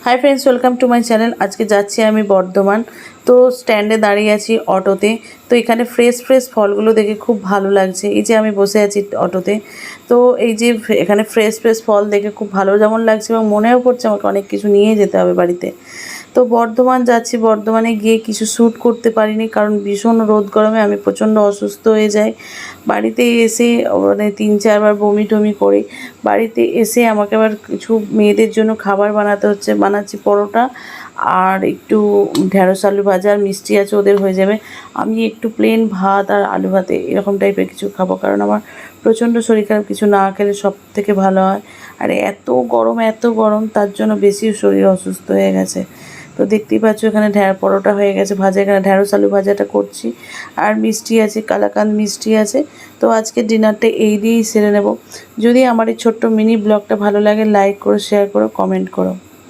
High friends welcome to my channel. आज के जाচ্ছি আমি বর্ধমান। তো স্ট্যান্ডে দাঁড়িয়ে আছি অটোতে। তো এখানে ফ্রেশ ফ্রেশ ফলগুলো দেখে খুব ভালো লাগছে। এই যে আমি বসে আছি অটোতে, তো এই যে এখানে ফ্রেশ ফ্রেশ ফল দেখে খুব ভালো যেমন লাগছে এবং মনেও পড়ছে আমাকে অনেক কিছু নিয়ে যেতে হবে বাড়িতে। তো বর্ধমান যাচ্ছি, বর্ধমানে গিয়ে কিছু শ্যুট করতে পারিনি কারণ ভীষণ রোদ গরমে আমি প্রচণ্ড অসুস্থ হয়ে যাই। বাড়িতে এসে মানে 3-4 বার বমি টমি করে বাড়িতে এসে আমাকে আবার কিছু মেয়েদের জন্য খাবার বানাতে হচ্ছে। বানাচ্ছি পরোটা আর একটু ঢ্যাঁড়স আলু ভাজা আর মিষ্টি আছে, ওদের হয়ে যাবে। আমি একটু প্লেন ভাত আর আলু ভাতে এরকম টাইপের কিছু খাবো কারণ আমার প্রচণ্ড শরীর খারাপ, কিছু না খেলে সব থেকে ভালো হয়। আর এত গরম তার জন্য বেশি শরীর অসুস্থ হয়ে গেছে। তো দেখতেই পাচ্ছ এখানে পরোটা হয়ে গেছে, ভাজা এখানে ঢ্যাঁড়স আলু ভাজাটা করছি আর মিষ্টি আছে, কালাকাঁদ মিষ্টি আছে। তো আজকে ডিনারটা এই দিয়েই সেরে নেব। যদি আমার এই ছোট্ট মিনি ব্লগটা ভালো লাগে লাইক করো, শেয়ার করো, কমেন্ট করো।